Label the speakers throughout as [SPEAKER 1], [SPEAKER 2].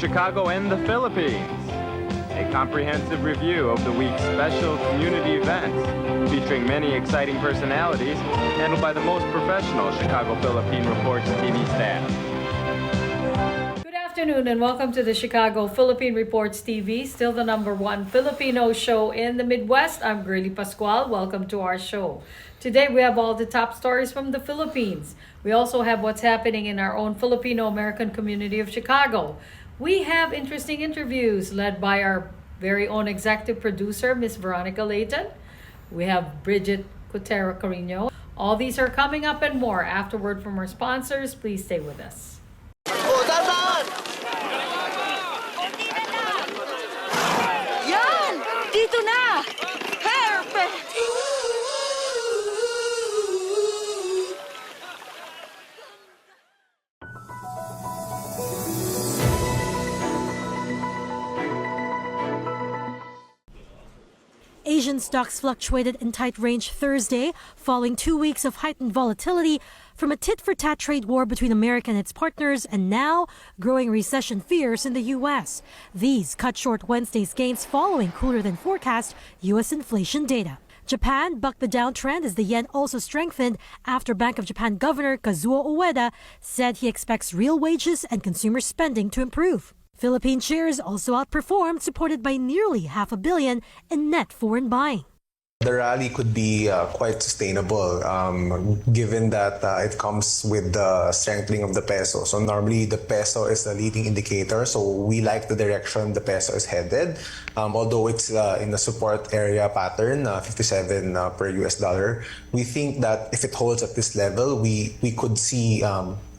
[SPEAKER 1] Chicago and the Philippines. A comprehensive review of the week's special community events, featuring many exciting personalities, handled by the most professional Chicago Philippine Reports TV staff.
[SPEAKER 2] Good afternoon and welcome to the Chicago Philippine Reports TV, still the #1 Filipino show in the Midwest. I'm Gurley Pascual. Welcome to our show. Today we have all the top stories from the Philippines. We also have what's happening in our own Filipino American community of Chicago. We have interesting interviews led by our very own executive producer, Miss Veronica Leighton. We have Brigitte, Cueter, Carino. All these are coming up and more. Afterward from our sponsors, please stay with us.
[SPEAKER 3] Yan! Dito na! Perfect!
[SPEAKER 4] Asian stocks fluctuated in tight range Thursday, following 2 weeks of heightened volatility from a tit-for-tat trade war between America and its partners and now growing recession fears in the U.S. These cut short Wednesday's gains following cooler than forecast U.S. inflation data. Japan bucked the downtrend as the yen also strengthened after Bank of Japan Governor Kazuo Ueda said he expects real wages and consumer spending to improve. Philippine shares also outperformed, supported by nearly $500 million in net foreign buying.
[SPEAKER 5] The rally could be quite sustainable given that it comes with the strengthening of the peso. So normally the peso is the leading indicator. So we like the direction the peso is headed. Although it's in the support area pattern, 57 per US dollar. We think that if it holds at this level, we could see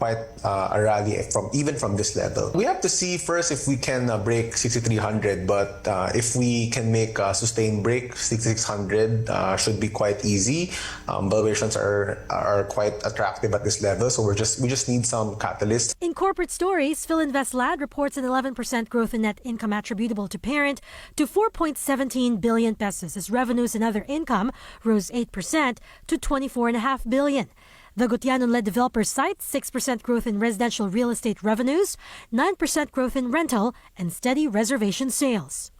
[SPEAKER 5] quite a rally even from this level. We have to see first if we can break 6,300, but if we can make a sustained break, 6,600 should be quite easy. Valuations are quite attractive at this level, so we just need some catalyst.
[SPEAKER 4] In corporate stories, Philinvest Lad reports an 11% growth in net income attributable to parent to 4.17 billion pesos as revenues and other income rose 8% to 24.5 billion. The Gotianon-led developer cites 6% growth in residential real estate revenues, 9% growth in rental, and steady reservation sales.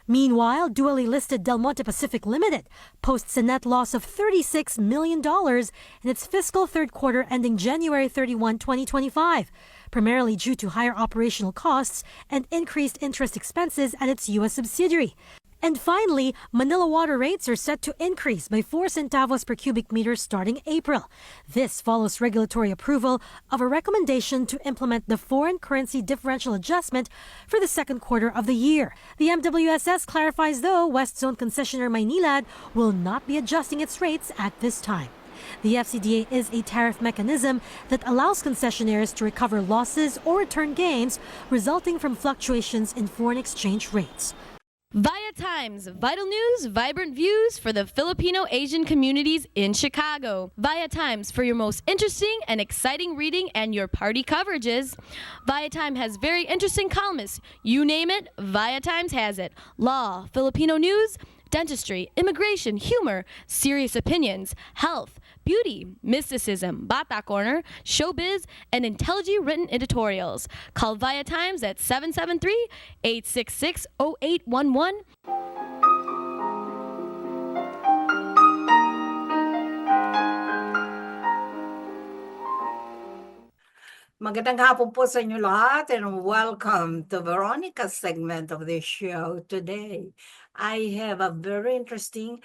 [SPEAKER 4] Meanwhile, dually listed Del Monte Pacific Limited posts a net loss of $36 million in its fiscal third quarter ending January 31, 2025, primarily due to higher operational costs and increased interest expenses at its U.S. subsidiary. And finally, Manila water rates are set to increase by 4 centavos per cubic meter starting April. This follows regulatory approval of a recommendation to implement the foreign currency differential adjustment for the second quarter of the year. The MWSS clarifies, though, West Zone concessionaire Maynilad will not be adjusting its rates at this time. The FCDA is a tariff mechanism that allows concessionaires to recover losses or return gains resulting from fluctuations in foreign exchange rates.
[SPEAKER 6] ViaTimes, vital news, vibrant views for the Filipino Asian communities in Chicago. ViaTimes for your most interesting and exciting reading and your party coverages. ViaTime has very interesting columnists. You name it, ViaTimes has it. Law, Filipino news, dentistry, immigration, humor, serious opinions, health, beauty, mysticism, Bata Corner, showbiz, and intelligently written editorials. Call ViaTimes at 773-866-0811.
[SPEAKER 7] Magandang hapon po sa inyo lahat and welcome to Veronica's segment of this show today. I have a very interesting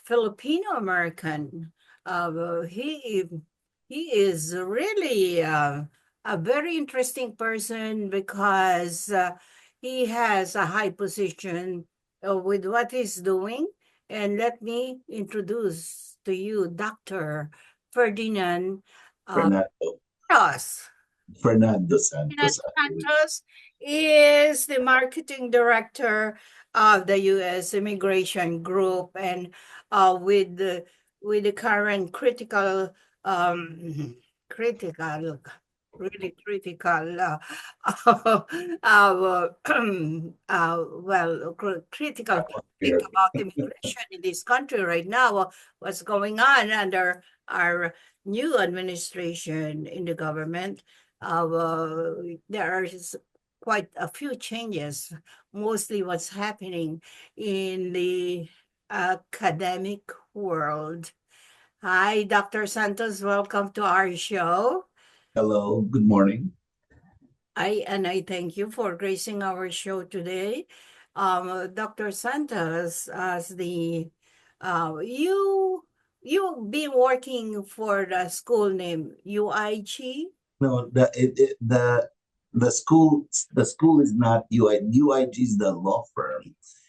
[SPEAKER 7] Filipino American. He is really a very interesting person because he has a high position with what he's doing. And let me introduce to you Dr. Ferdinand Santos.
[SPEAKER 8] Fernando Santos.
[SPEAKER 7] Santos is the marketing director of the U.S. Immigration Group, and with the current critical really critical, critical topic about immigration in this country right now. What's going on under our new administration in the government? There are quite a few changes, mostly what's happening in the academic world. Hi, Dr. Santos. Welcome to our show.
[SPEAKER 8] Hello, good morning.
[SPEAKER 7] I thank you for gracing our show today. Dr. Santos, as the you've been working for the school name UIG.
[SPEAKER 8] No, the school is not UI. UIG is the law firm.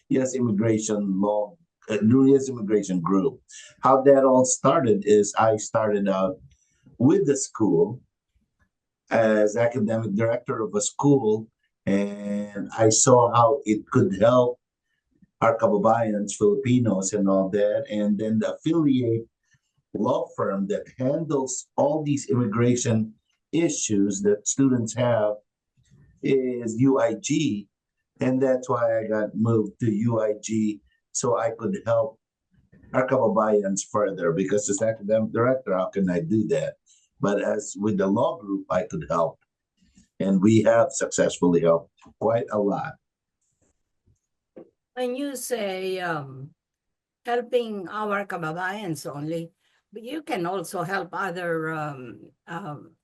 [SPEAKER 8] U.S. Immigration Law, U.S. Immigration Group. How that all started is I started out with the school as academic director of a school, and I saw how it could help our kababayans, Filipinos, and all that, and then the affiliate law firm that handles all these immigration issues that students have is UIG. And that's why I got moved to UIG so I could help our kababayans further, because as academic director, how can I do that? But as with the law group, I could help. And we have successfully helped quite a lot.
[SPEAKER 7] When you say helping our kababayans only, but you can also help other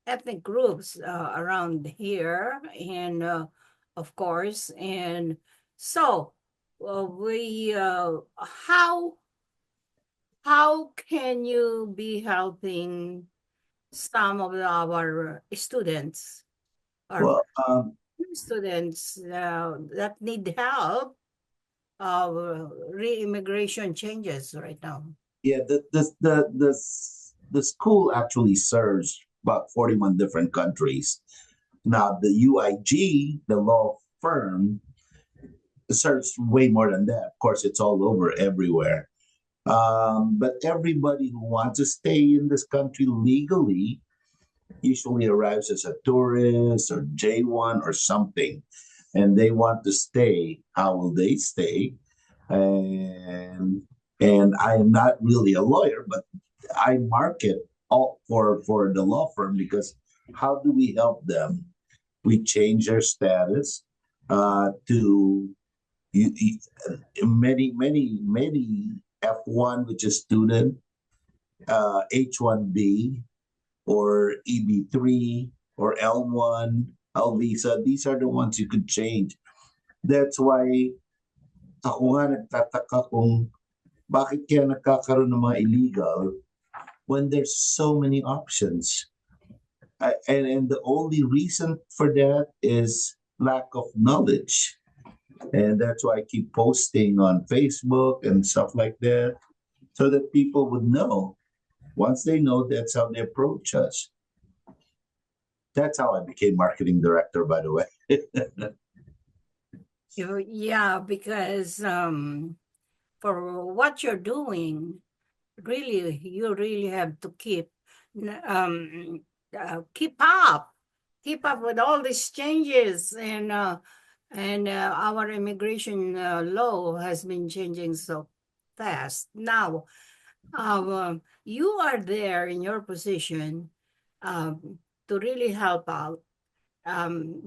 [SPEAKER 7] ethnic groups around here, and of course, and so how can you be helping some of our students or
[SPEAKER 8] Well,
[SPEAKER 7] students that need help re-immigration changes right now?
[SPEAKER 8] yeah, the school actually serves about 41 different countries. Now, the UIG, the law firm, serves way more than that. Of course, it's all over everywhere. But everybody who wants to stay in this country legally usually arrives as a tourist or J1 or something, and they want to stay. How will they stay? And I am not really a lawyer, but I market all for the law firm, because how do we help them? We change their status to many F1, which is student, H1B, or EB3, or L1, L visa. These are the ones you could change. That's why ako nga nagtataka kung bakit kaya nagkakaroon ng mga illegal when there's so many options. And the only reason for that is lack of knowledge. And that's why I keep posting on Facebook and stuff like that, so that people would know. Once they know, that's how they approach us. That's how I became marketing director, by the way.
[SPEAKER 7] Yeah, because for what you're doing, really, you really have to keep up with all these changes, and our immigration law has been changing so fast. Now, you are there in your position to really help out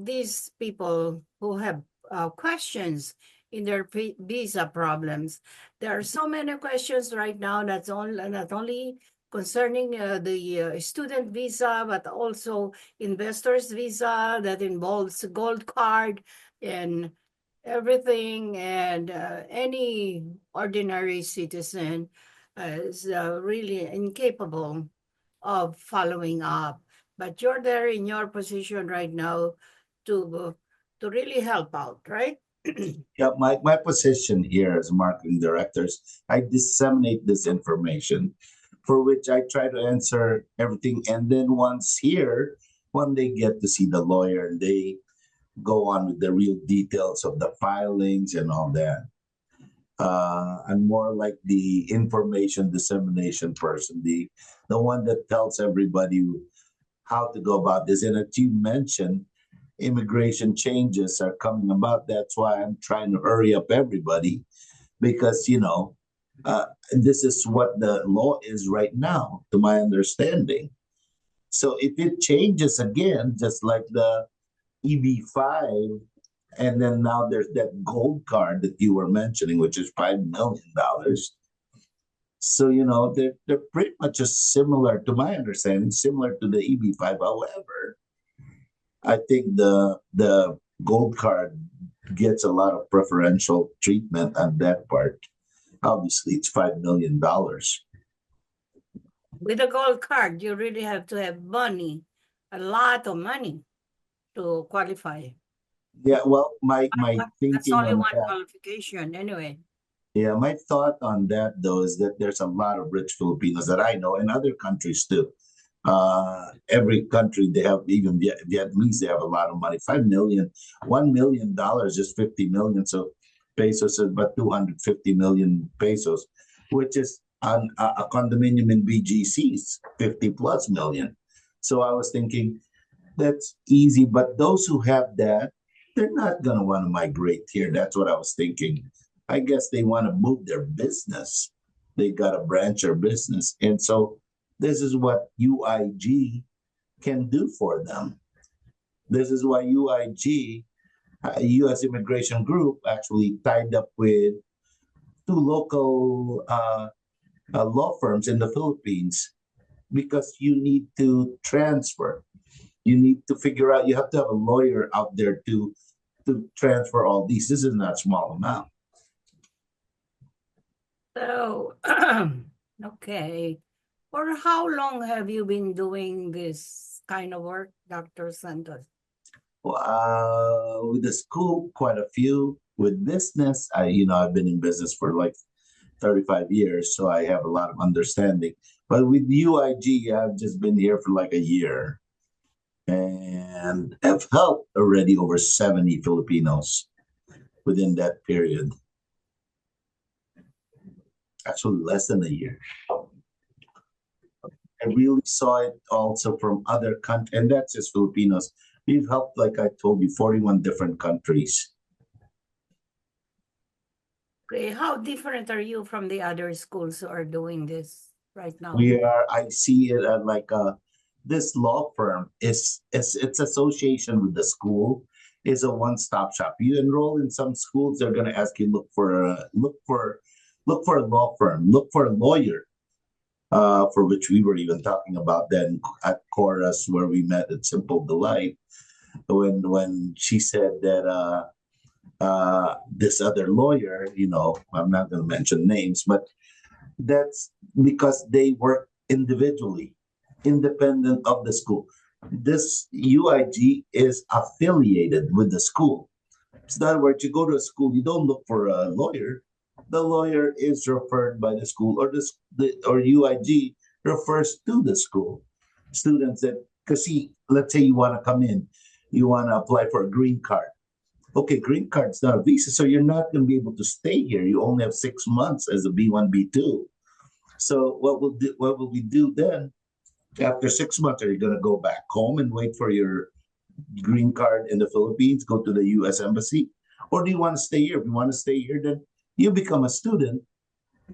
[SPEAKER 7] these people who have questions in their visa problems. There are so many questions right now that's not only concerning the student visa, but also investors visa that involves gold card and everything, and any ordinary citizen is really incapable of following up. But you're there in your position right now to really help out, right?
[SPEAKER 8] Yeah, my position here as marketing directors, I disseminate this information, for which I try to answer everything. And then once here, when they get to see the lawyer, and they go on with the real details of the filings and all that. I'm more like the information dissemination person, the one that tells everybody how to go about this. And as you mentioned, immigration changes are coming about. That's why I'm trying to hurry up everybody, because this is what the law is right now, to my understanding. So if it changes again, just like the EB5 And then now there's that gold card that you were mentioning, which is $5 million. So they're pretty much just similar, to my understanding, similar to the EB5. However, I think the gold card gets a lot of preferential treatment on that part. Obviously, it's $5 million.
[SPEAKER 7] With a gold card, you really have to have money, a lot of money to qualify.
[SPEAKER 8] Yeah, well, my
[SPEAKER 7] That's
[SPEAKER 8] thinking
[SPEAKER 7] only
[SPEAKER 8] on
[SPEAKER 7] one
[SPEAKER 8] that.
[SPEAKER 7] qualification anyway.
[SPEAKER 8] Yeah, my thought on that though is that there's a lot of rich Filipinos that I know, and other countries too. Every country, they have, even Vietnamese, they have a lot of money. 5 million, $1 million is 50 million. So pesos is about 250 million pesos, which is a condominium in BGC's 50 plus million. So I was thinking that's easy, but those who have that, they're not going to want to migrate here. That's what I was thinking. I guess they want to move their business. They got to branch their business. And so this is what UIG can do for them. This is why UIG, U.S. Immigration Group, actually tied up with two local law firms in the Philippines, because you need to transfer. You need to figure out, you have to have a lawyer out there to transfer all these. This is not a small amount.
[SPEAKER 7] So, okay. For how long have you been doing this kind of work, Dr. Santos?
[SPEAKER 8] With the school, quite a few. With business, I've been in business for like 35 years, so I have a lot of understanding. But with UIG, I've just been here for like a year, and have helped already over 70 Filipinos within that period. Actually, less than a year. I really saw it also from other countries, and that's just Filipinos. We've helped, like I told you, 41 different countries.
[SPEAKER 7] Okay, how different are you from the other schools who are doing this right now?
[SPEAKER 8] I see it as like this law firm is its association with the school is a one-stop shop. You enroll in some schools, they're going to ask you look for a law firm, look for a lawyer, for which we were even talking about then at Chorus, where we met at Simple Delight, when she said that this other lawyer, I'm not going to mention names, but that's because they work individually, independent of the school. This UIG is affiliated with the school. So in other words, you go to a school, you don't look for a lawyer. The lawyer is referred by the school, or or UIG refers to the school. Students that, because let's say you want to come in, you want to apply for a green card. Okay, green card's not a visa, so you're not going to be able to stay here. You only have 6 months as a B1, B2. So what will we do then? After 6 months, are you going to go back home and wait for your green card in the Philippines, go to the U.S. Embassy? Or do you want to stay here? If you want to stay here, then you become a student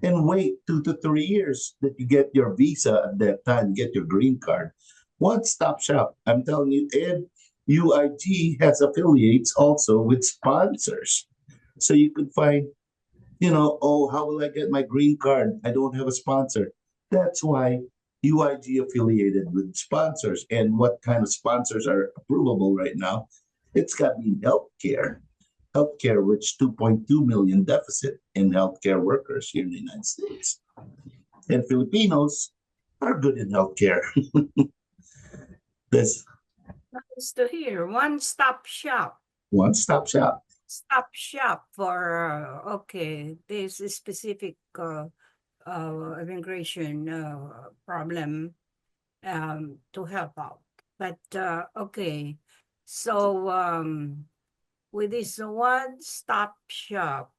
[SPEAKER 8] and wait 2 to 3 years that you get your visa at that time, get your green card. One-stop shop. I'm telling you, and UIG has affiliates also with sponsors. So you could find, how will I get my green card? I don't have a sponsor. That's why UIG affiliated with sponsors. And what kind of sponsors are approvable right now? It's got to be healthcare. Healthcare, which 2.2 million deficit in healthcare workers here in the United States. And Filipinos are good in healthcare. This
[SPEAKER 7] Nice to hear. One-stop shop.
[SPEAKER 8] One-stop shop.
[SPEAKER 7] Stop shop for, this specific immigration problem to help out. But, okay. So, with this one-stop shop,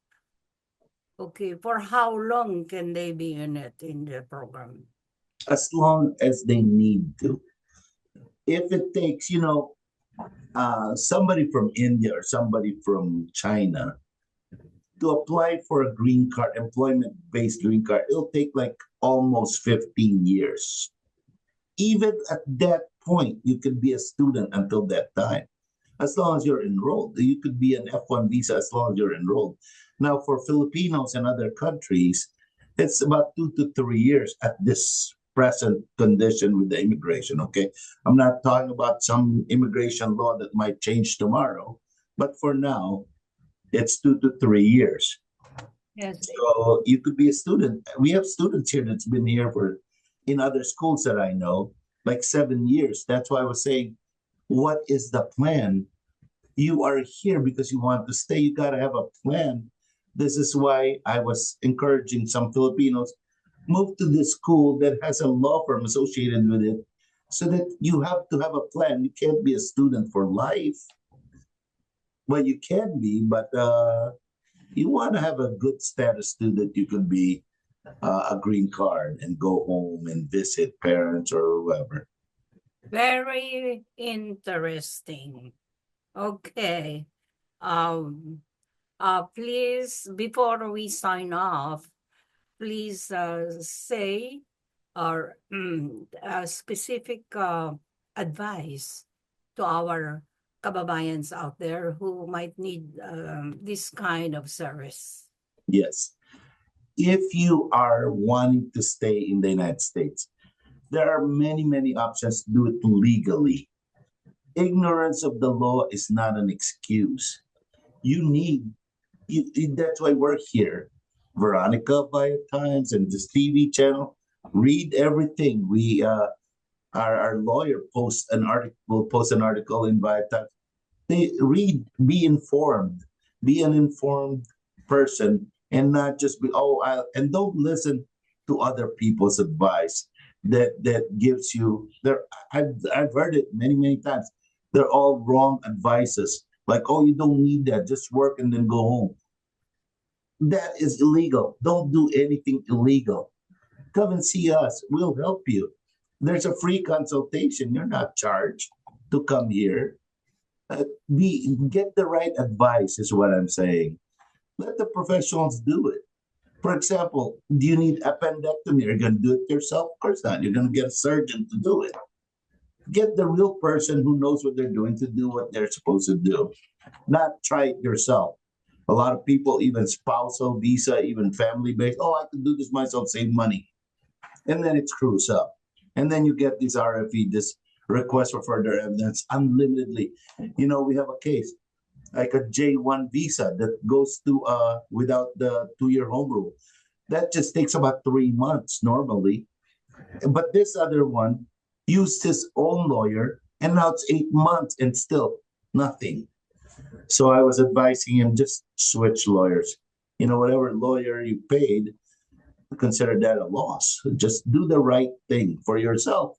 [SPEAKER 7] for how long can they be in the program?
[SPEAKER 8] As long as they need to. If it takes, somebody from India or somebody from China to apply for a green card, employment-based green card, it'll take like almost 15 years. Even at that point, you can be a student until that time. as long as you're enrolled. You could be an F1 visa as long as you're enrolled. Now, for Filipinos and other countries, it's about 2 to 3 years at this present condition with the immigration. Okay, I'm not talking about some immigration law that might change tomorrow, but for now, it's 2 to 3 years.
[SPEAKER 7] Yes.
[SPEAKER 8] So you could be a student. We have students here that's been here for, in other schools that I know, like 7 years. That's why I was saying, what is the plan? You are here because you want to stay. You got to have a plan. This is why I was encouraging some Filipinos move to this school that has a law firm associated with it, so that you have to have a plan. You can't be a student for life. Well, you can be, but you want to have a good status student. You can be a green card and go home and visit parents or whoever.
[SPEAKER 7] Very interesting. Okay. Please, before we sign off, please say or a specific advice to our kababayans out there who might need this kind of service.
[SPEAKER 8] Yes. If you are wanting to stay in the United States, there are many, many options to do it legally. Ignorance of the law is not an excuse. That's why we're here. Veronica, ViaTimes, and this TV channel, read everything. Our lawyer posts an article, will post an article in ViaTimes. They read, be informed, be an informed person, and not just be and don't listen to other people's advice that gives you there. I've heard it many, many times. They're all wrong advices. Like, oh, you don't need that. Just work and then go home. That is illegal. Don't do anything illegal. Come and see us. We'll help you. There's a free consultation. You're not charged to come here. Get the right advice is what I'm saying. Let the professionals do it. For example, do you need appendectomy? Are you going to do it yourself? Of course not. You're going to get a surgeon to do it. Get the real person who knows what they're doing to do what they're supposed to do. Not try it yourself. A lot of people, even spousal visa, even family-based, I can do this myself, save money. And then it screws up. And then you get this RFE, this request for further evidence, unlimitedly. We have a case, like a J1 visa that goes to without the 2-year home rule. That just takes about 3 months normally. But this other one used his own lawyer, and now it's 8 months and still nothing. So I was advising him, just switch lawyers. Whatever lawyer you paid, consider that a loss. Just do the right thing for yourself.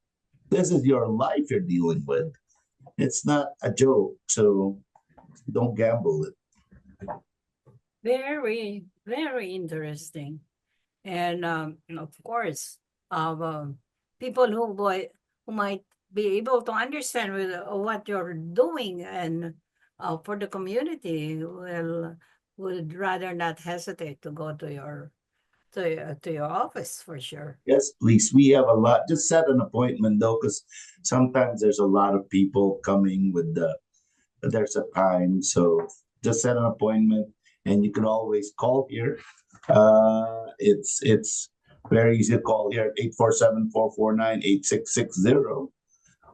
[SPEAKER 8] This is your life you're dealing with. It's not a joke, so don't gamble it.
[SPEAKER 7] Very, very interesting. And of course, people who might be able to understand with what you're doing and for the community would rather not hesitate to go to your office for sure.
[SPEAKER 8] Yes, please. We have a lot. Just set an appointment though, because sometimes there's a lot of people coming there's a time. So just set an appointment, and you can always call here. It's very easy to call here at 847-449-8660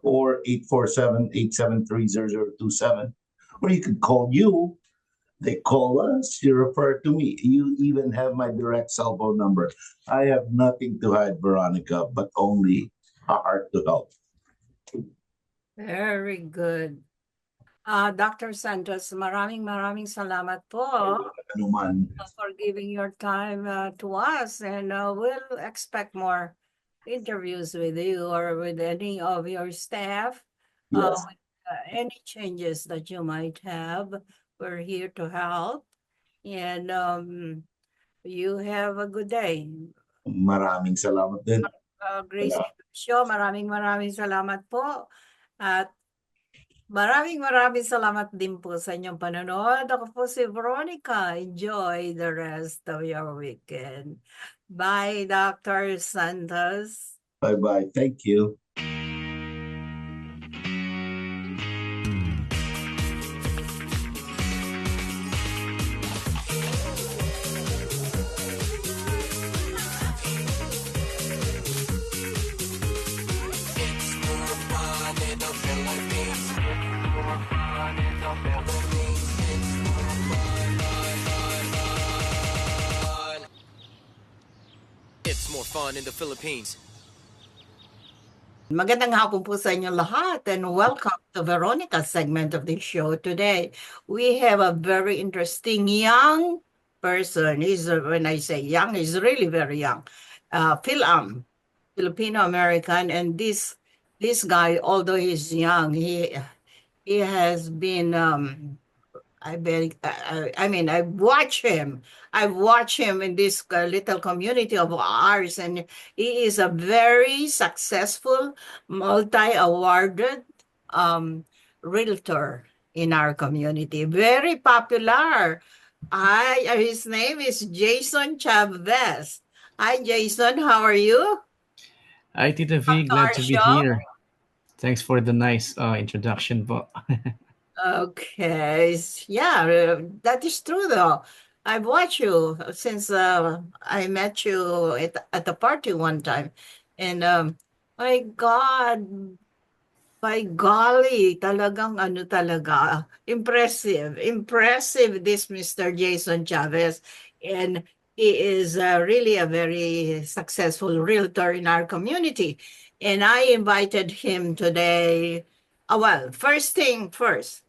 [SPEAKER 8] or 847-873-0027. Or you could call you. They call us, you refer to me. You even have my direct cell phone number. I have nothing to hide, Veronica, but only a heart to help.
[SPEAKER 7] Very good. Dr. Santos, maraming salamat po for giving your time to us, and we'll expect more interviews with you or with any of your staff.
[SPEAKER 8] Yes.
[SPEAKER 7] Any changes that you might have, we're here to help. And you have a good day.
[SPEAKER 8] Maraming salamat din.
[SPEAKER 7] Grace Show, maraming salamat po. At maraming salamat din po sa inyong panonood. Ako po si Veronica. Enjoy the rest of your weekend. Bye, Dr. Santos.
[SPEAKER 8] Bye-bye. Thank you.
[SPEAKER 9] more fun in the Philippines.
[SPEAKER 7] Magandang hapon po sa inyo lahat and welcome to Veronica's segment of the show today. We have a very interesting young person. When I say young, he's really very young. Filipino American, and this guy, although he's young, he has been I watch him. I watch him in this little community of ours, and he is a very successful, multi-awarded realtor in our community. Very popular. His name is Jason Chavez. Hi, Jason. How are you?
[SPEAKER 10] Hi, Tita
[SPEAKER 7] Welcome
[SPEAKER 10] V.
[SPEAKER 7] to
[SPEAKER 10] Glad
[SPEAKER 7] our
[SPEAKER 10] to be
[SPEAKER 7] show.
[SPEAKER 10] here. Thanks for the nice introduction, but
[SPEAKER 7] Okay. Yeah, that is true though. I've watched you since I met you at the party one time. And my God, by golly, talagang ano talaga, impressive. Impressive this Mr. Jason Chavez. And he is really a very successful realtor in our community. And I invited him today. Well, first thing first,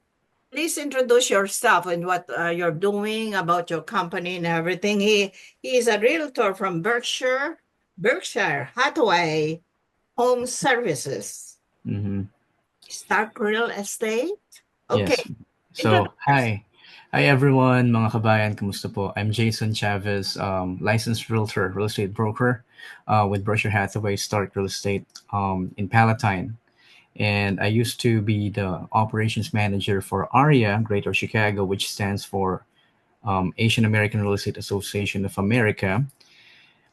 [SPEAKER 7] please introduce yourself and what you're doing about your company and everything. He is a realtor from Berkshire Hathaway Home Services.
[SPEAKER 10] mhm,
[SPEAKER 7] Stark Real Estate. Okay.
[SPEAKER 10] yes. So, hi everyone, mga kabayan, kumusta po? I'm Jason Chavez, licensed realtor, real estate broker, with Berkshire Hathaway Stark Real Estate, in Palatine. And I used to be the operations manager for ARIA, Greater Chicago, which stands for Asian American Real Estate Association of America.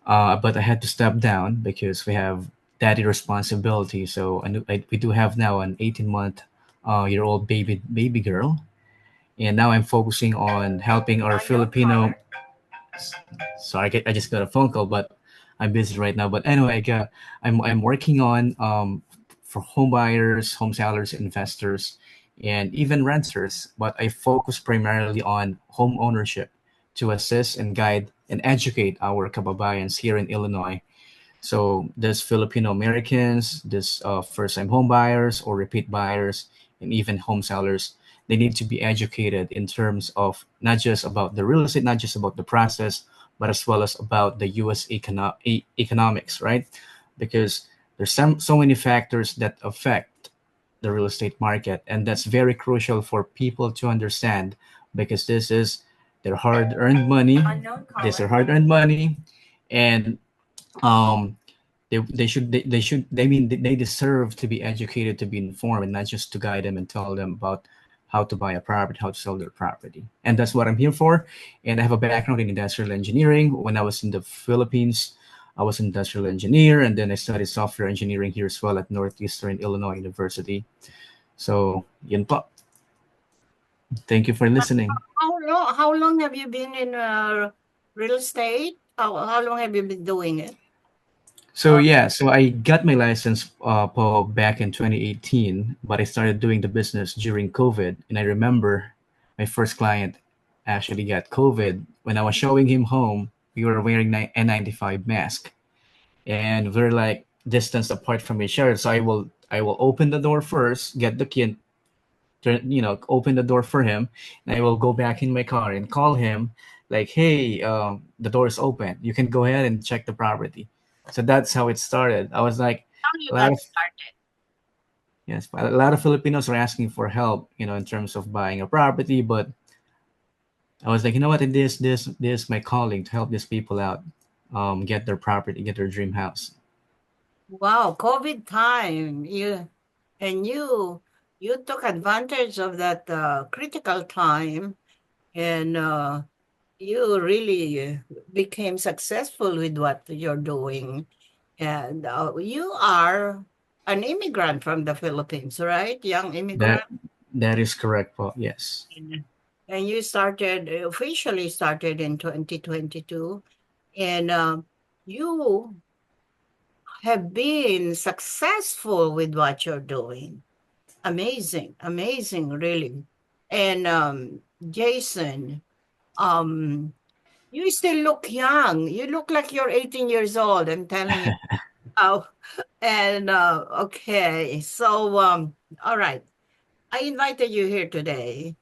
[SPEAKER 10] But I had to step down because we have daddy responsibility. So we do have now an 18-month year old baby girl, and now I'm focusing on helping our Filipino. Sorry, I just got a phone call, but I'm busy right now. But anyway, I'm working on for home buyers, home sellers, investors, and even renters. But I focus primarily on home ownership to assist and guide and educate our kababayans here in Illinois. So there's Filipino Americans, this first-time home buyers or repeat buyers, and even home sellers. They need to be educated in terms of not just about the real estate, not just about the process, but as well as about the U.S. economics, right? Because there's so many factors that affect the real estate market, and that's very crucial for people to understand because this is their hard-earned money. This is their hard-earned money, and um they deserve to be educated, to be informed, and not just to guide them and tell them about how to buy a property, how to sell their property. And that's what I'm here for. And I have a background in industrial engineering. When I was in the Philippines, I was an industrial engineer, and then I studied software engineering here as well at Northeastern Illinois University. So yun po. Thank you for listening.
[SPEAKER 7] How long have you been in real estate? How long have you been doing it?
[SPEAKER 10] So I got my license back in 2018, but I started doing the business during COVID. And I remember my first client actually got COVID. When I was showing him home, we were wearing N95 mask, and we're like distance apart from each other. So I will open the door first, get the key, and open the door for him, and I will go back in my car and call him like, "Hey, the door is open. You can go ahead and check the property." So that's how it started. I was like,
[SPEAKER 7] How you
[SPEAKER 10] a lot
[SPEAKER 7] got
[SPEAKER 10] of
[SPEAKER 7] started?
[SPEAKER 10] yes, but a lot of Filipinos are asking for help, in terms of buying a property. But I was like, you know what? This is my calling to help these people out, get their property, get their dream house.
[SPEAKER 7] Wow, COVID time. You took advantage of that critical time, and you really became successful with what you're doing. And you are an immigrant from the Philippines, right? Young immigrant.
[SPEAKER 10] That is correct, Paul. Yes.
[SPEAKER 7] And you officially started in 2022. And you have been successful with what you're doing. Amazing, amazing, really. And Jason, um, You still look young. You look like you're 18 years old. I'm telling you. Oh, and okay. So, all right. I invited you here today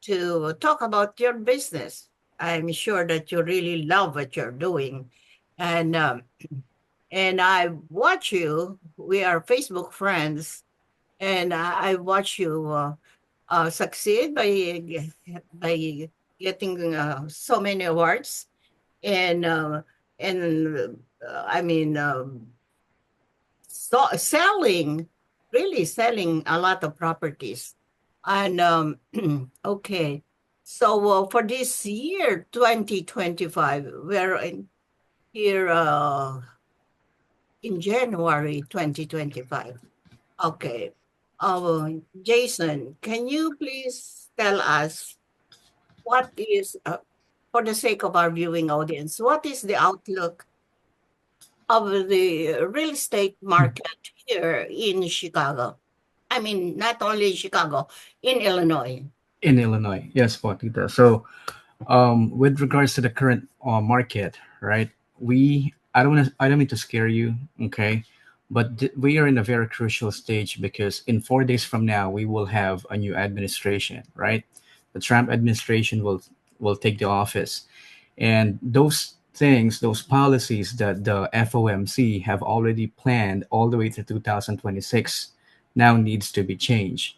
[SPEAKER 7] to talk about your business. I'm sure that you really love what you're doing. And I watch you. We are Facebook friends, and I watch you succeed by getting so many awards, and I mean, so selling, really selling a lot of properties. And okay, so for this year, 2025, we're here in January 2025. Okay. Jason, can you please tell us what is, for the sake of our viewing audience, what is the outlook of the real estate market here in Chicago? I mean, not only in Chicago, in Illinois.
[SPEAKER 10] In Illinois. Yes, po, Tita. So, with regards to the current market, right? I don't mean to scare you, okay? But we are in a very crucial stage because in 4 days from now, we will have a new administration, right? The Trump administration will take the office, and those things, those policies that the FOMC have already planned all the way to 2026 now needs to be changed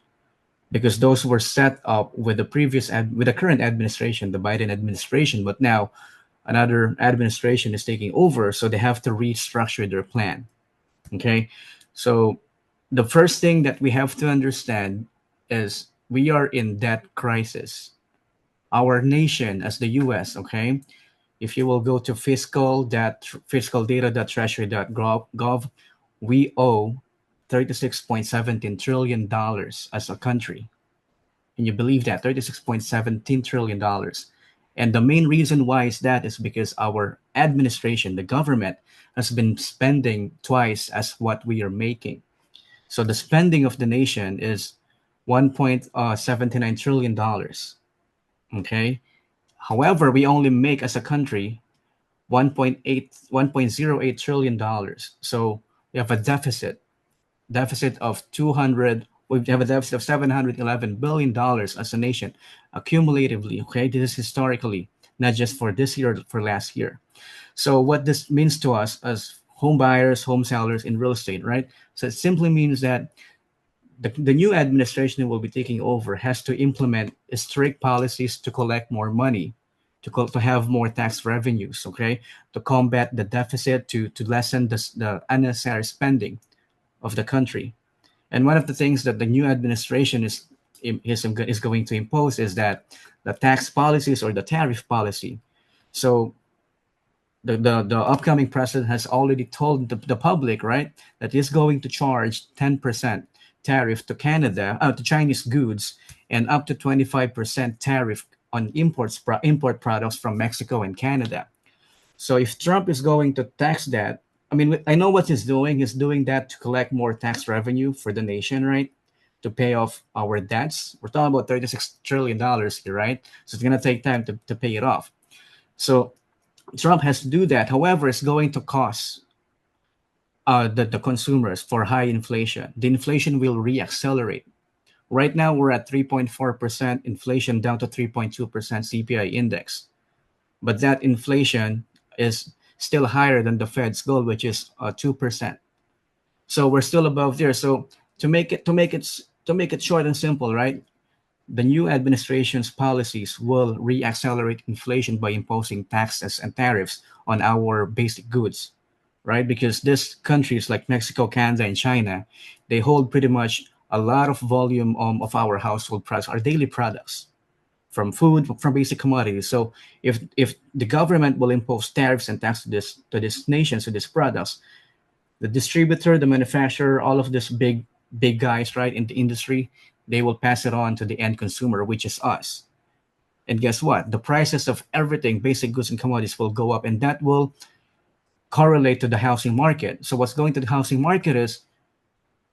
[SPEAKER 10] because those were set up with with the current administration, the Biden administration, but now another administration is taking over, so they have to restructure their plan. Okay, so the first thing that we have to understand is we are in debt crisis. Our nation, as the U.S., okay, if you will go to fiscal data.treasury.gov, we owe $36.17 trillion as a country. And you believe that? $36.17 trillion. And the main reason why is that is because our administration, the government, has been spending twice as what we are making. So the spending of the nation is $1.79 trillion. Okay. However, we only make as a country 1.08 trillion dollars. So we have a deficit of 200 we have a deficit of $711 billion as a nation accumulatively. Okay, this is historically, not just for this year, for last year. So what this means to us as home buyers, home sellers in real estate, right? So it simply means that the new administration that will be taking over has to implement strict policies to collect more money, to have more tax revenues, okay, to combat the deficit, to lessen the unnecessary spending of the country. And one of the things that the new administration is going to impose is that the tax policies or the tariff policy. So the upcoming president has already told the public, right, that he's going to charge 10% tariff to to Chinese goods, and up to 25% tariff on import products from Mexico and Canada. So if Trump is going to tax that, I mean, I know what he's doing. He's doing that to collect more tax revenue for the nation, right? To pay off our debts. We're talking about $36 trillion here, right? So it's going to take time to pay it off. So Trump has to do that. However, it's going to cost the consumers for high inflation. The inflation will reaccelerate. Right now, we're at 3.4% inflation, down to 3.2% CPI index. But that inflation is still higher than the Fed's goal, which is 2%. So we're still above there. So to make it short and simple, right? The new administration's policies will reaccelerate inflation by imposing taxes and tariffs on our basic goods, right? Because these countries like Mexico, Canada, and China, they hold pretty much a lot of volume of our household products, our daily products, from food, from basic commodities. So if the government will impose tariffs and tax to this nation, to these products, the distributor, the manufacturer, all of these big guys, right, in the industry, they will pass it on to the end consumer, which is us. And guess what? The prices of everything, basic goods and commodities, will go up, and that will correlate to the housing market. So what's going to the housing market is,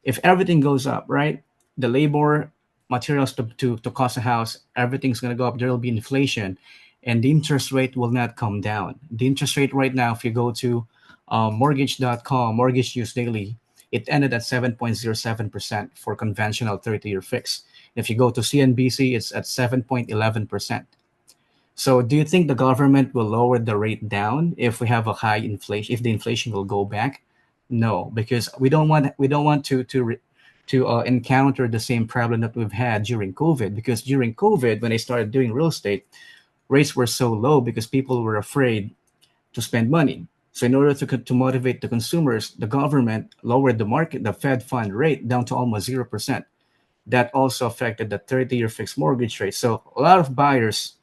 [SPEAKER 10] if everything goes up, right, the labor, materials to cost a house, everything's going to go up. There will be inflation, and the interest rate will not come down. The interest rate right now, if you go to mortgage.com, Mortgage News Daily, it ended at 7.07% for conventional 30-year fix. If you go to CNBC, it's at 7.11%. So do you think the government will lower the rate down if we have a high inflation, if the inflation will go back? No, because we don't want to encounter the same problem that we've had during COVID. Because during COVID, when I started doing real estate, rates were so low because people were afraid to spend money. So in order to motivate the consumers, the government lowered the Fed fund rate down to almost 0%. That also affected the 30-year fixed mortgage rate. So a lot of buyers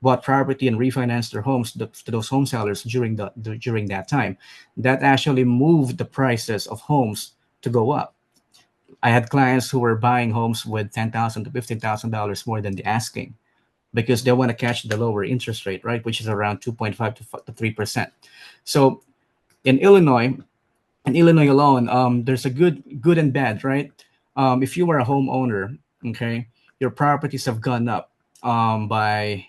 [SPEAKER 10] bought property and refinanced their homes to those home sellers during that time. That actually moved the prices of homes to go up. I had clients who were buying homes with $10,000 to $15,000 more than the asking because they want to catch the lower interest rate, right, which is around 2.5 to 3%. So in Illinois, alone, there's a good and bad, right? If you were a homeowner, okay, your properties have gone up by,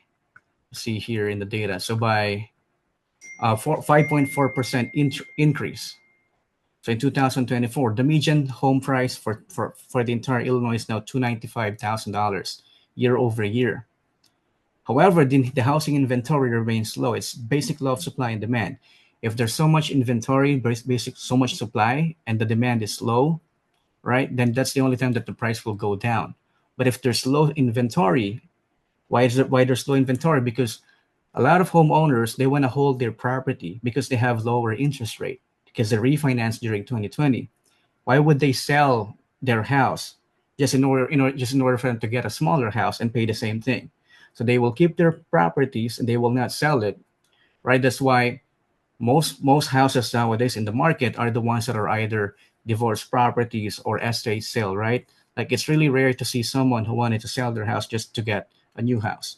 [SPEAKER 10] see here in the data, so by 5.4% increase. So in 2024, the median home price for the entire Illinois is now $295,000 year over year. However, the housing inventory remains low. It's basic law of supply and demand. If there's so much inventory, so much supply, and the demand is low, right, then that's the only time that the price will go down. But if there's low inventory, why there's low inventory? Because a lot of homeowners, they want to hold their property because they have lower interest rate because they refinanced during 2020. Why would they sell their house just in order for them to get a smaller house and pay the same thing? So they will keep their properties and they will not sell it, right? That's why most houses nowadays in the market are the ones that are either divorce properties or estate sale, right? Like it's really rare to see someone who wanted to sell their house just to get a new house.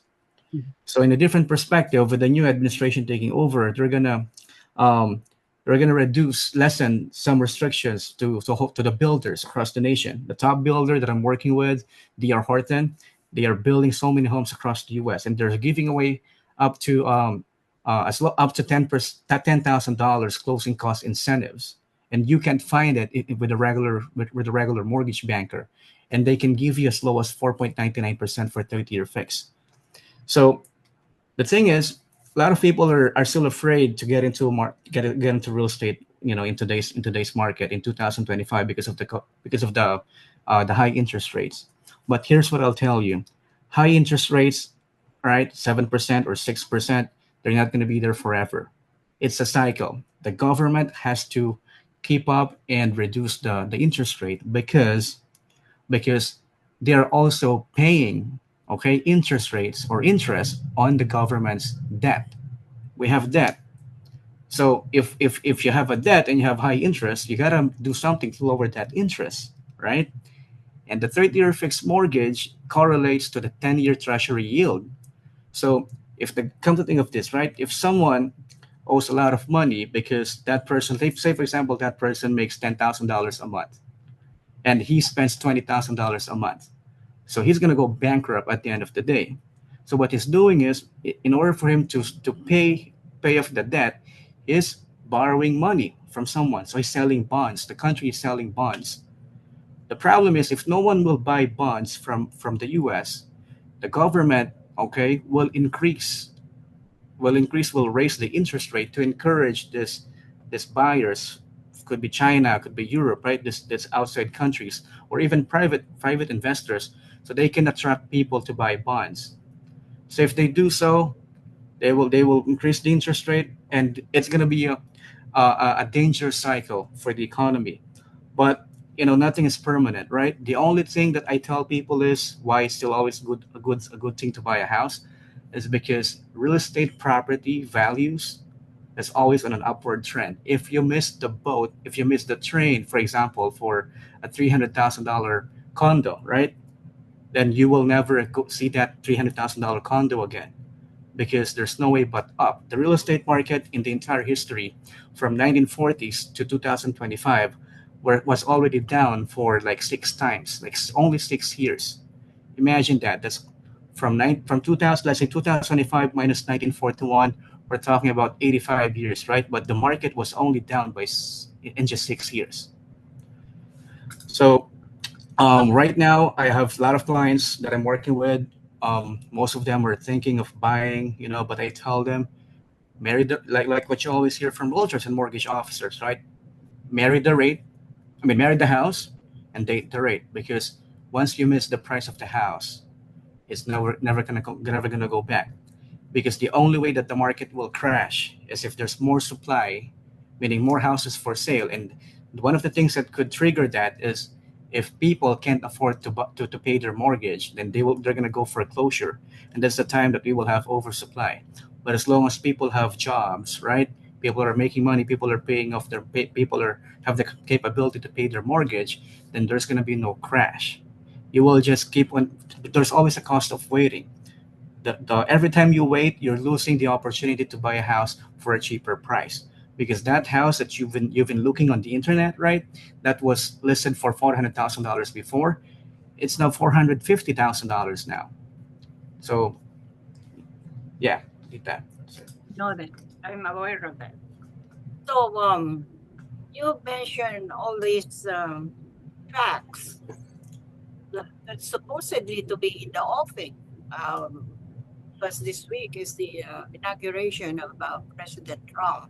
[SPEAKER 10] So in a different perspective, with the new administration taking over, they're gonna lessen some restrictions to the builders across the nation. The top builder that I'm working with, D.R. Horton, they are building so many homes across the U.S. and they're giving away up to up to $10,000 closing cost incentives, and you can find it with a regular mortgage banker, and they can give you as low as 4.99% for 30-year fix. So the thing is, a lot of people are still afraid to get into real estate, in today's market in 2025 because of the high interest rates. But here's what I'll tell you: high interest rates, right, 7% or 6%, they're not going to be there forever. It's a cycle. The government has to keep up and reduce the interest rate because they are also paying interest rates or interest on the government's debt. We have debt. So if you have a debt and you have high interest, you gotta do something to lower that interest, right? And the 30-year fixed mortgage correlates to the 10-year treasury yield. So come to think of this, right? If someone owes a lot of money because that person, say for example, that person makes $10,000 a month and he spends $20,000 a month. So he's going to go bankrupt at the end of the day. So what he's doing is, in order for him to pay off the debt, is borrowing money from someone. So he's selling bonds. The country is selling bonds. The problem is, if no one will buy bonds from the U.S., the government, will raise the interest rate to encourage this buyers. Could be China, could be Europe, right? This outside countries, or even private investors, so they can attract people to buy bonds. So if they do so, they will increase the interest rate, and it's going to be a dangerous cycle for the economy. But nothing is permanent, right? The only thing that I tell people is why it's still always a good thing to buy a house is because real estate property values is always on an upward trend. If you miss the boat, if you miss the train, for example, for a $300,000 condo, right, then you will never see that $300,000 condo again, because there's no way but up. The real estate market in the entire history from 1940s to 2025 was already down for like 6 times, like only 6 years. Imagine that. That's from 2000, let's say 2025 minus 1941, we're talking about 85 years, right? But the market was only down in just 6 years. So right now, I have a lot of clients that I'm working with. Most of them are thinking of buying, but I tell them, like what you always hear from realtors and mortgage officers, right? Marry the house and date the rate, because once you miss the price of the house, it's never gonna go back. Because the only way that the market will crash is if there's more supply, meaning more houses for sale. And one of the things that could trigger that is if people can't afford to pay their mortgage, then they're going to go foreclosure, and that's the time that we will have oversupply. But as long as people have jobs, right? People are making money, people are paying off people have the capability to pay their mortgage, then there's going to be no crash. You will just keep on. There's always a cost of waiting. Every time you wait, you're losing the opportunity to buy a house for a cheaper price, because that house that you've been looking on the internet, right? That was listed for $400,000 before. It's now $450,000 now. So, yeah, did that.
[SPEAKER 7] Know that. I'm aware of that. So, you mentioned all these facts that's supposedly to be in the offing. Because this week is the inauguration of President Trump,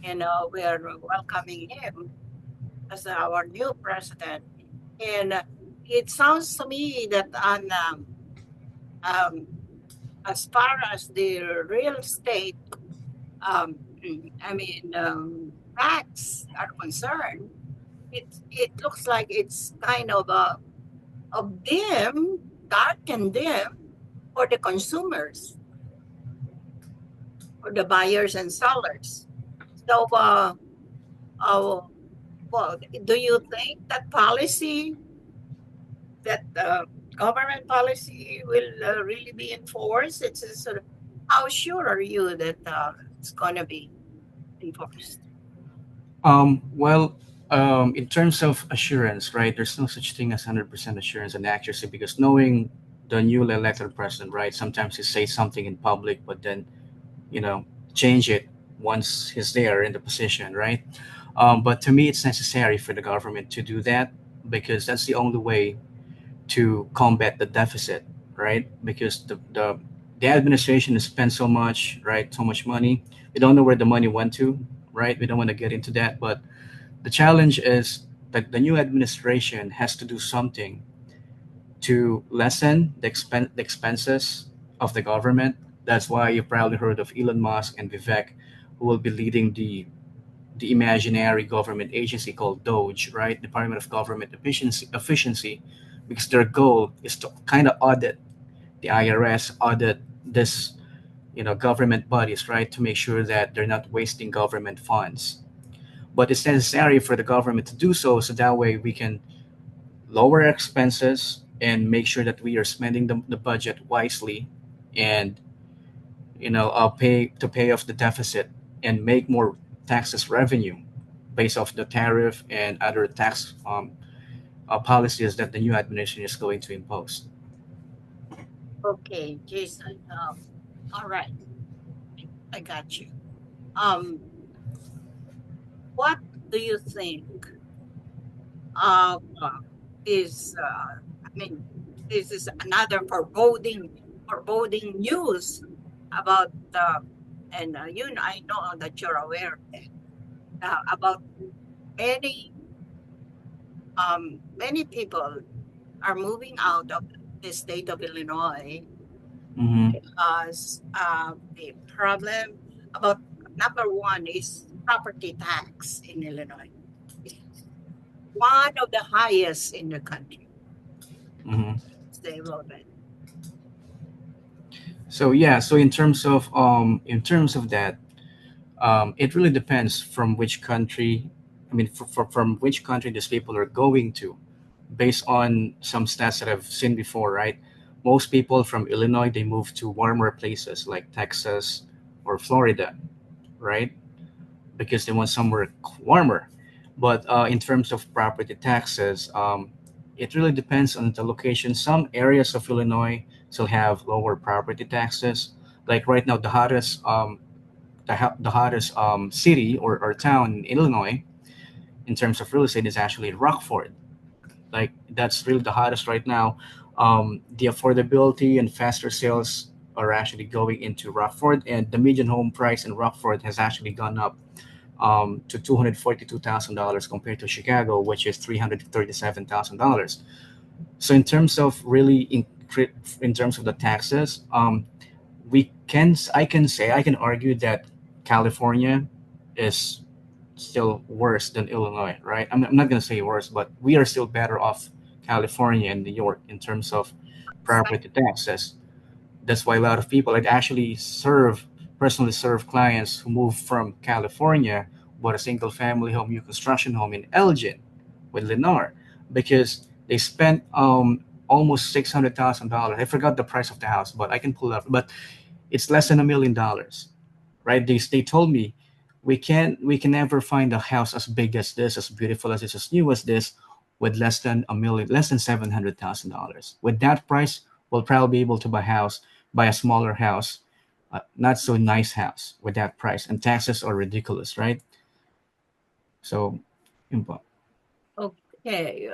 [SPEAKER 7] and we are welcoming him as our new president. And it sounds to me that as far as the real estate, facts are concerned, it looks like it's kind of dim, dark and dim for the consumers, for the buyers and sellers. So, well, do you think that government policy will really be enforced? It's a sort of, how sure are you that it's going to be enforced?
[SPEAKER 10] Well, in terms of assurance, right? There's no such thing as 100% assurance and accuracy, because knowing the newly elected president, right? Sometimes he says something in public, but then change it once he's there in the position, right? But to me, it's necessary for the government to do that, because that's the only way to combat the deficit, right? Because the administration has spent so much, right? So much money. We don't know where the money went to, right? We don't want to get into that, but the challenge is that the new administration has to do something to lessen the expenses of the government. That's why you probably heard of Elon Musk and Vivek, who will be leading the imaginary government agency called DOGE, right? Department of Government Efficiency, because their goal is to kind of audit the IRS, audit this, government bodies, right, to make sure that they're not wasting government funds. But it's necessary for the government to do so that way we can lower expenses and make sure that we are spending the budget wisely, and pay off the deficit and make more taxes revenue based off the tariff and other tax policies that the new administration is going to impose.
[SPEAKER 7] Okay, Jason. All right, I got you. What do you think is? This is another foreboding news about and I know that you're aware of it, about many people are moving out of the state of Illinois
[SPEAKER 10] Mm-hmm.
[SPEAKER 7] because the problem about number one is property tax in Illinois. It's one of the highest in the country.
[SPEAKER 10] Mm-hmm.
[SPEAKER 7] Stay relevant.
[SPEAKER 10] So yeah, so in terms of that, it really depends from which country. I mean, from which country these people are going to, based on some stats that I've seen before, right? Most people from Illinois, they move to warmer places like Texas or Florida, right? Because they want somewhere warmer. But in terms of property taxes, it really depends on the location. Some areas of Illinois still have lower property taxes. Like right now, the hottest city or town in Illinois in terms of real estate is actually Rockford. Like that's really the hottest right now. The affordability and faster sales are actually going into Rockford, and the median home price in Rockford has actually gone up to $242,000 compared to Chicago, which is $337,000. So in terms of in terms of the taxes, I can argue that California is still worse than Illinois, right? I'm not going to say worse, but we are still better off California and New York in terms of property taxes. That's why a lot of people like actually personally serve clients who move from California bought a single family home, new construction home in Elgin with Lennar because they spent almost $600,000. I forgot the price of the house, but I can pull it up. But it's less than $1 million, right? They told me we can never find a house as big as this, as beautiful as this, as new as this, with less than a million, less than $700,000. With that price, we'll probably be able to buy a smaller house, not so nice house with that price. And taxes are ridiculous, right? So,
[SPEAKER 7] Okay.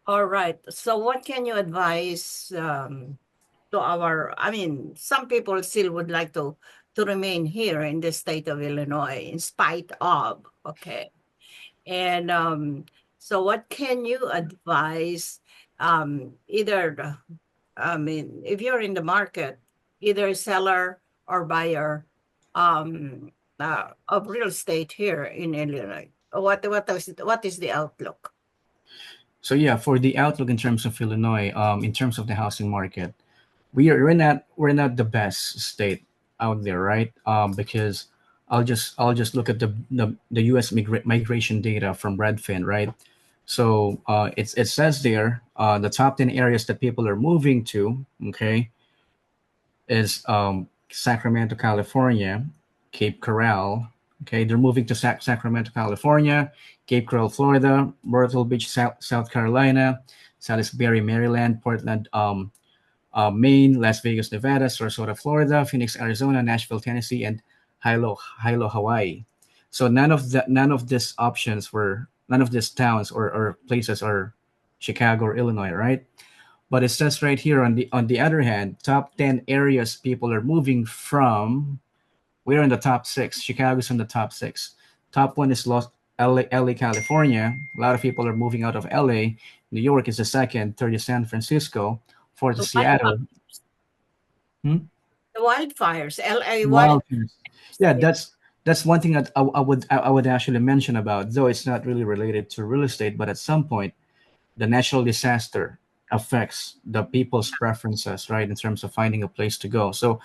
[SPEAKER 7] All right. So what can you advise to I mean, some people still would like to remain here in the state of Illinois in spite of, okay. And so what can you advise either, I mean, if you're in the market, either seller or buyer of real estate here in Illinois? What is the outlook?
[SPEAKER 10] so yeah, for the outlook in terms of Illinois, in terms of the housing market, we're not the best state out there, right? Because I'll just look at the U.S. migration data from Redfin, right? So it says there the top 10 areas that people are moving to, okay, is Sacramento, California, Cape Coral. Okay, they're moving to Sacramento, California, Cape Coral, Florida, Myrtle Beach, South Carolina, Salisbury, Maryland, Portland, Maine, Las Vegas, Nevada, Sarasota, Florida, Phoenix, Arizona, Nashville, Tennessee, and Hilo, Hawaii. So none of these towns or places are Chicago or Illinois, right? But it says right here on the other hand, top 10 areas people are moving from. We're in the top six. Chicago's in the top six. Top one is LA, California. A lot of people are moving out of LA. New York is the second. Third is San Francisco. Fourth
[SPEAKER 7] The
[SPEAKER 10] is Seattle.
[SPEAKER 7] wildfires, LA
[SPEAKER 10] Wildfires. Yeah, that's one thing that I would actually mention about, though it's not really related to real estate, but at some point, the natural disaster affects the people's preferences, right, in terms of finding a place to go. So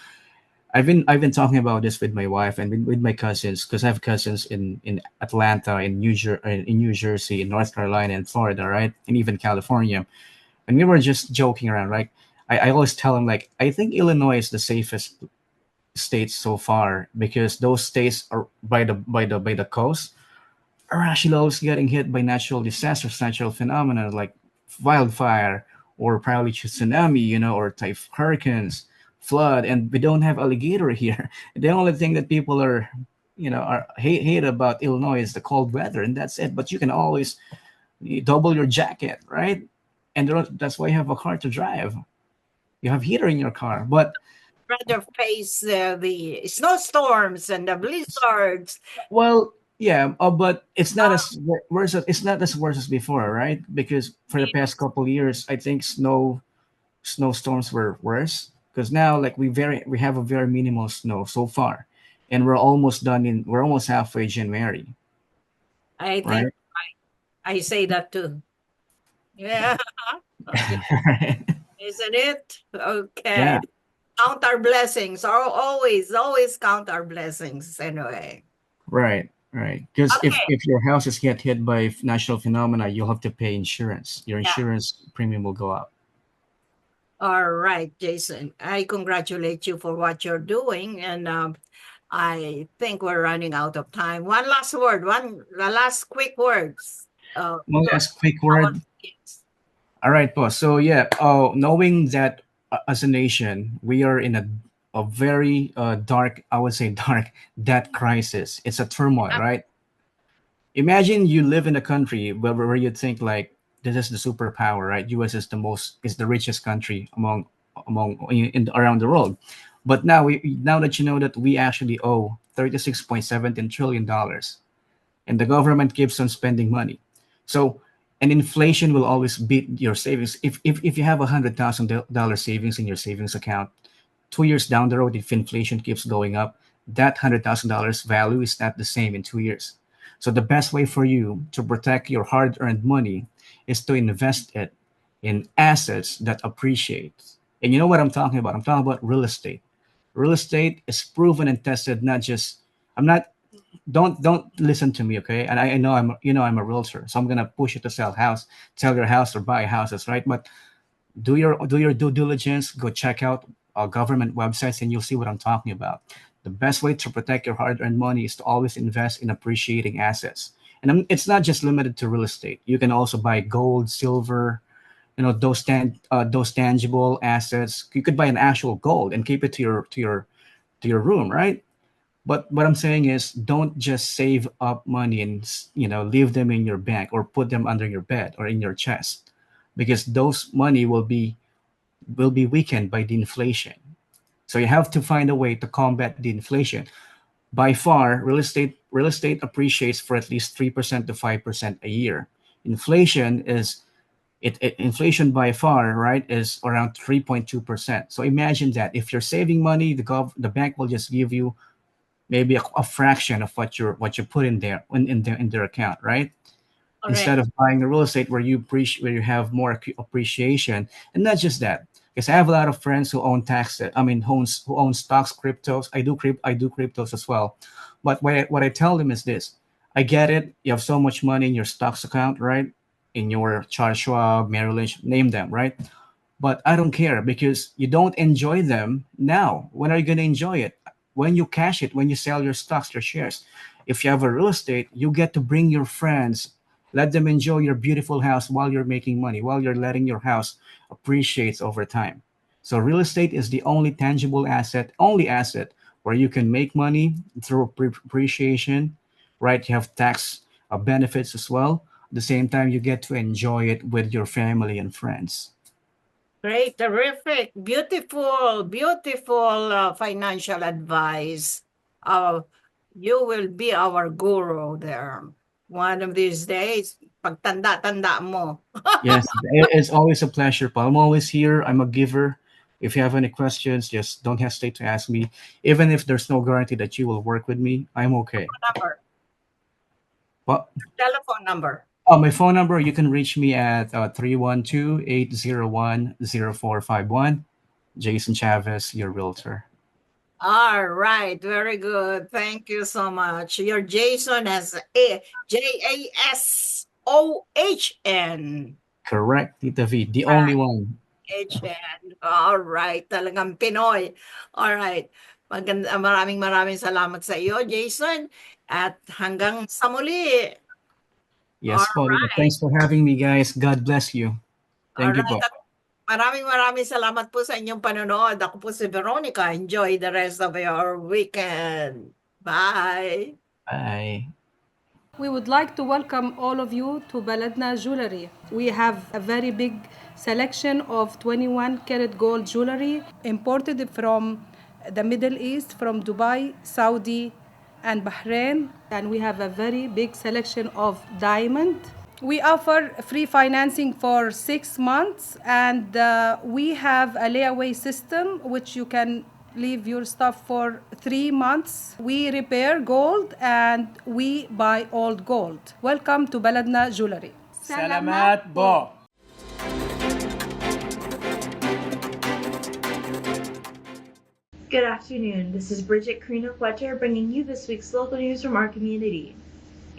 [SPEAKER 10] I've been talking about this with my wife and with my cousins because I have cousins in Atlanta, in New Jersey, in North Carolina, and Florida, right, and even California. And we were just joking around, right? I always tell them like I think Illinois is the safest state so far because those states are by the coast are actually always getting hit by natural disasters, natural phenomena like wildfire or probably tsunami, or hurricanes, flood, and we don't have alligator here. The only thing that people hate about Illinois is the cold weather, and that's it. But you can always double your jacket, right? And that's why you have a car to drive. You have heater in your car, but
[SPEAKER 7] rather face the snowstorms and the blizzards.
[SPEAKER 10] well, yeah, but it's not as worse. It's not as worse as before, right? Because for the past couple years, I think snowstorms were worse. Because now, like we have a very minimal snow so far, and we're almost done. We're almost halfway January.
[SPEAKER 7] I think
[SPEAKER 10] Right?
[SPEAKER 7] I say that too. Yeah, isn't it? Okay.
[SPEAKER 10] Yeah.
[SPEAKER 7] Count our blessings. Or always count our blessings anyway.
[SPEAKER 10] Right. Because
[SPEAKER 7] Okay.
[SPEAKER 10] if your houses get hit by natural phenomena, you'll have to pay insurance. Your insurance premium will go up.
[SPEAKER 7] All right, Jason. I congratulate you for what you're doing, and I think we're running out of time. One last word, the last quick words.
[SPEAKER 10] One last quick
[SPEAKER 7] our
[SPEAKER 10] word.
[SPEAKER 7] kids.
[SPEAKER 10] All right, boss. So yeah, knowing that as a nation, we are in a very dark, I would say dark debt crisis. It's a turmoil, right? Imagine you live in a country where you think like this is the superpower, right? US is the richest country among around the world. But now that you know that we actually owe 36.17 trillion dollars, and the government keeps on spending money. So, and inflation will always beat your savings. If you have $100,000 savings in your savings account, 2 years down the road, if inflation keeps going up, that $100,000 value is not the same in 2 years. So the best way for you to protect your hard-earned money is to invest it in assets that appreciate. And you know what I'm talking about? I'm talking about real estate. Real estate is proven and tested. Not just I'm not don't listen to me, okay? And I know I'm a realtor, so I'm gonna push you to sell your house or buy houses, right? But do your due diligence. Go check out government websites, and you'll see what I'm talking about. The best way to protect your hard-earned money is to always invest in appreciating assets, and it's not just limited to real estate. You can also buy gold, silver, those tangible assets. You could buy an actual gold and keep it to your room, right? But what I'm saying is, don't just save up money and leave them in your bank or put them under your bed or in your chest, because those money will be weakened by the inflation. So you have to find a way to combat the inflation. By far, real estate appreciates for at least 3% to 5% a year. Inflation is inflation by far, right, is around 3.2%. So imagine that if you're saving money, the bank will just give you maybe a fraction of what you put in there in their account, right? Instead
[SPEAKER 7] Correct.
[SPEAKER 10] of buying a real estate where you have more appreciation. And not just that, because I have a lot of friends who own who own stocks, cryptos. I do cryptos as well. But what I tell them is this: I get it. You have so much money in your stocks account, right? In your Charles Schwab, Merrill Lynch, name them, right? But I don't care, because you don't enjoy them now. When are you going to enjoy it? When you cash it, when you sell your stocks, your shares. If you have a real estate, you get to bring your friends, let them enjoy your beautiful house while you're making money, while you're letting your house appreciate over time. So real estate is the only asset where you can make money through appreciation, right? You have tax benefits as well. At the same time, you get to enjoy it with your family and friends.
[SPEAKER 7] Great, terrific, beautiful, beautiful financial advice. You will be our guru there. One of these days, pagtanda-tanda mo.
[SPEAKER 10] Yes, it's always a pleasure, Paul. I'm always here. I'm a giver. If you have any questions, just don't hesitate to ask me. Even if there's no guarantee that you will work with me, I'm okay.
[SPEAKER 7] Number,
[SPEAKER 10] What?
[SPEAKER 7] telephone number.
[SPEAKER 10] Oh, my phone number, you can reach me at 312-801-0451. Jason Chavez, your realtor.
[SPEAKER 7] All right, very good. Thank you so much. Your Jason has Jasohn.
[SPEAKER 10] Correct, Tita V. The only one.
[SPEAKER 7] HN. All right, talagang Pinoy. All right. Maraming salamat sa iyo, Jason. At hanggang sa muli.
[SPEAKER 10] Yes,
[SPEAKER 7] All
[SPEAKER 10] po.
[SPEAKER 7] right.
[SPEAKER 10] Thanks for having me, guys. God bless you. Thank you po.
[SPEAKER 7] Alright. Maraming salamat po sa inyong panonood. Ako po si Veronica. Enjoy the rest of your weekend. Bye.
[SPEAKER 10] Bye.
[SPEAKER 9] We would like to welcome all of you to Baladna Jewelry. We have a very big selection of 21 karat gold jewelry imported from the Middle East, from Dubai, Saudi, and Bahrain. And we have a very big selection of diamond. We offer free financing for 6 months, and we have a layaway system which you can leave your stuff for 3 months. We repair gold and we buy old gold. Welcome to Baladna Jewelry.
[SPEAKER 11] Salamat po.
[SPEAKER 12] Good afternoon. This is Brigitte, Carino, Cueter, bringing you this week's local news from our community.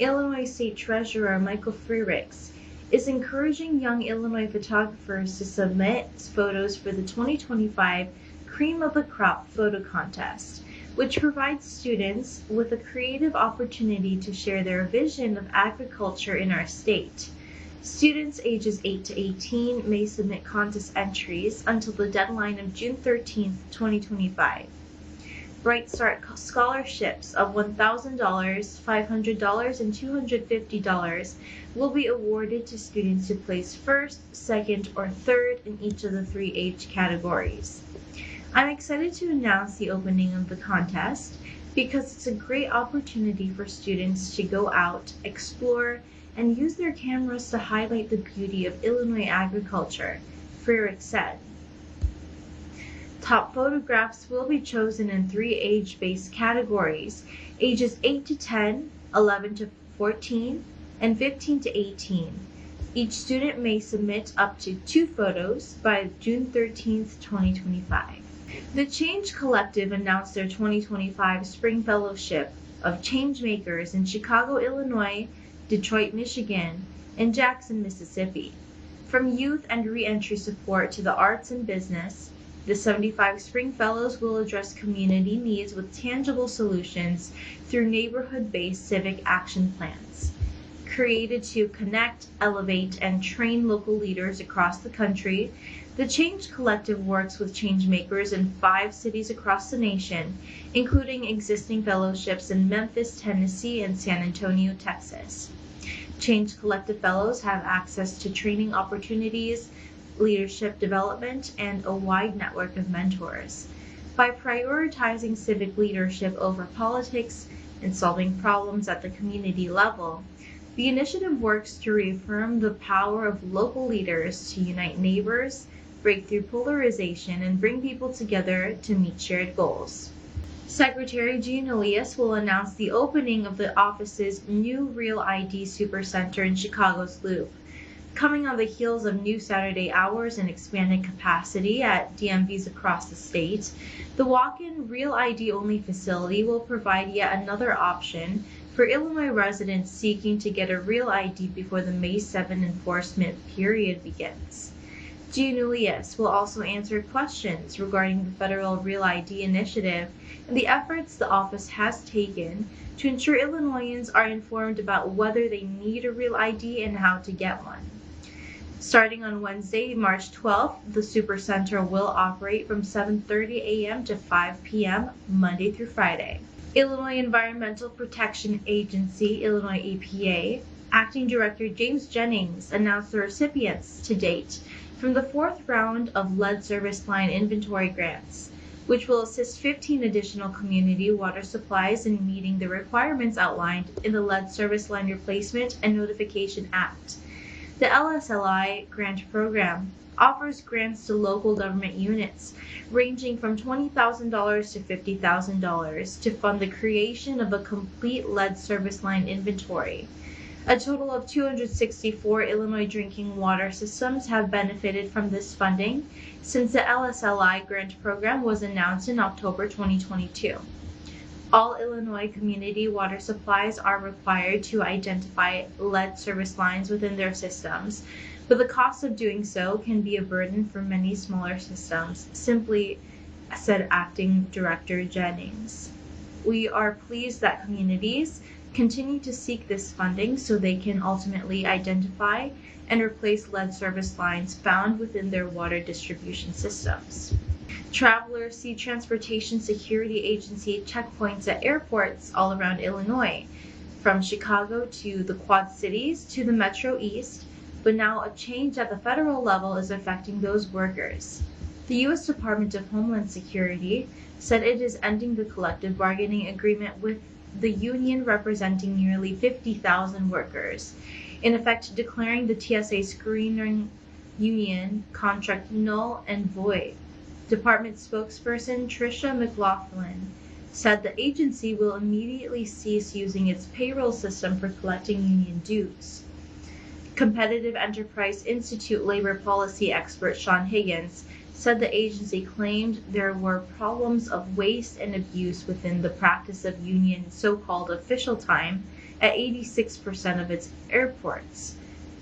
[SPEAKER 12] Illinois State Treasurer Michael Freericks is encouraging young Illinois photographers to submit photos for the 2025 Cream of the Crop Photo Contest, which provides students with a creative opportunity to share their vision of agriculture in our state. Students ages 8 to 18 may submit contest entries until the deadline of June 13, 2025. Bright Start scholarships of $1,000, $500, and $250 will be awarded to students who place first, second, or third in each of the 3 age categories. I'm excited to announce the opening of the contest because it's a great opportunity for students to go out, explore, and use their cameras to highlight the beauty of Illinois agriculture, Frierick said. Top photographs will be chosen in 3 age-based categories, ages 8 to 10, 11 to 14, and 15 to 18. Each student may submit up to 2 photos by June 13, 2025. The Change Collective announced their 2025 Spring Fellowship of Changemakers in Chicago, Illinois, Detroit, Michigan, and Jackson, Mississippi. From youth and re-entry support to the arts and business, the 75 Spring Fellows will address community needs with tangible solutions through neighborhood-based civic action plans. Created to connect, elevate, and train local leaders across the country, the Change Collective works with changemakers in 5 cities across the nation, including existing fellowships in Memphis, Tennessee, and San Antonio, Texas. Change Collective Fellows have access to training opportunities, leadership development, and a wide network of mentors. By prioritizing civic leadership over politics and solving problems at the community level, the initiative works to reaffirm the power of local leaders to unite neighbors, break through polarization, and bring people together to meet shared goals. Secretary Jean Elias will announce the opening of the office's new Real ID Supercenter in Chicago's Loop. Coming on the heels of new Saturday hours and expanded capacity at DMVs across the state, the walk-in Real ID-only facility will provide yet another option for Illinois residents seeking to get a Real ID before the May 7 enforcement period begins. Jean Elias will also answer questions regarding the federal Real ID initiative and the efforts the office has taken to ensure Illinoisans are informed about whether they need a Real ID and how to get one. Starting on Wednesday, March 12th, the Supercenter will operate from 7:30 a.m. to 5 p.m. Monday through Friday. Illinois Environmental Protection Agency, Illinois EPA, Acting Director James Jennings announced the recipients to date from the 4th round of lead service line inventory grants, which will assist 15 additional community water supplies in meeting the requirements outlined in the Lead Service Line Replacement and Notification Act. The LSLI grant program offers grants to local government units ranging from $20,000 to $50,000 to fund the creation of a complete lead service line inventory. A total of 264 Illinois drinking water systems have benefited from this funding since the LSLI grant program was announced in October 2022. All Illinois community water supplies are required to identify lead service lines within their systems, but the cost of doing so can be a burden for many smaller systems, simply said Acting Director Jennings. We are pleased that communities continue to seek this funding so they can ultimately identify and replace lead service lines found within their water distribution systems. Travelers see Transportation Security Agency checkpoints at airports all around Illinois, from Chicago to the Quad Cities to the Metro East, but now a change at the federal level is affecting those workers. The U.S. Department of Homeland Security said it is ending the collective bargaining agreement with the union representing nearly 50,000 workers, in effect declaring the TSA screening union contract null and void. Department spokesperson Tricia McLaughlin said the agency will immediately cease using its payroll system for collecting union dues. Competitive Enterprise Institute labor policy expert Sean Higgins said the agency claimed there were problems of waste and abuse within the practice of union so-called official time at 86% of its airports.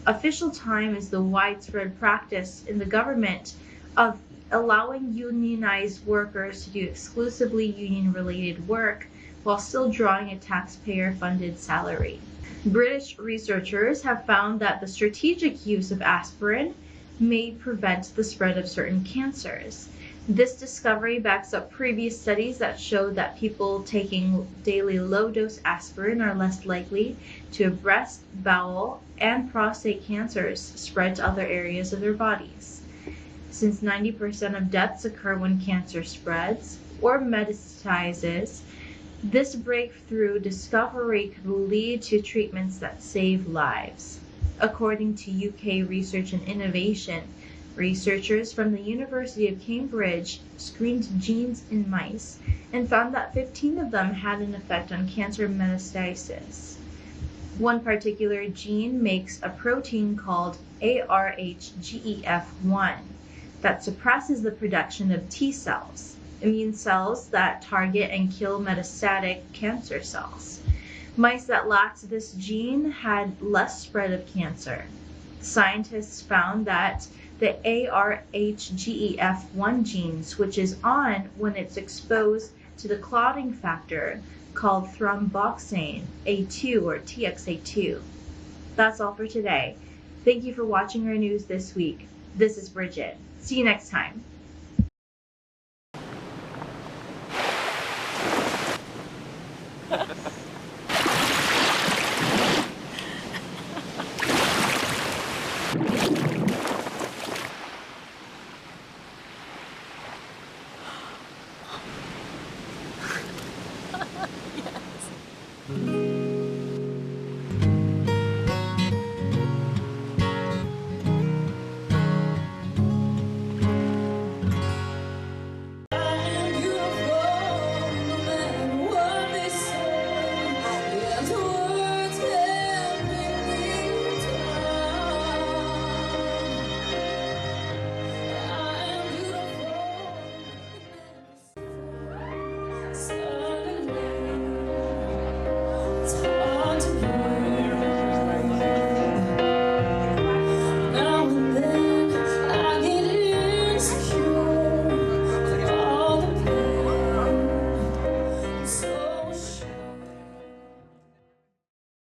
[SPEAKER 12] Official time is the widespread practice in the government of allowing unionized workers to do exclusively union-related work while still drawing a taxpayer-funded salary. British researchers have found that the strategic use of aspirin may prevent the spread of certain cancers. This discovery backs up previous studies that showed that people taking daily low-dose aspirin are less likely to have breast, bowel, and prostate cancers spread to other areas of their bodies. Since 90% of deaths occur when cancer spreads or metastasizes, this breakthrough discovery could lead to treatments that save lives. According to UK Research and Innovation, researchers from the University of Cambridge screened genes in mice and found that 15 of them had an effect on cancer metastasis. One particular gene makes a protein called ARHGEF1 that suppresses the production of T cells, immune cells that target and kill metastatic cancer cells. Mice that lacked this gene had less spread of cancer. Scientists found that the ARHGEF1 gene switches on when it's exposed to the clotting factor called thromboxane A2 or TXA2. That's all for today. Thank you for watching our news this week. This is Brigitte. See you next time.
[SPEAKER 13] It's hard to believe.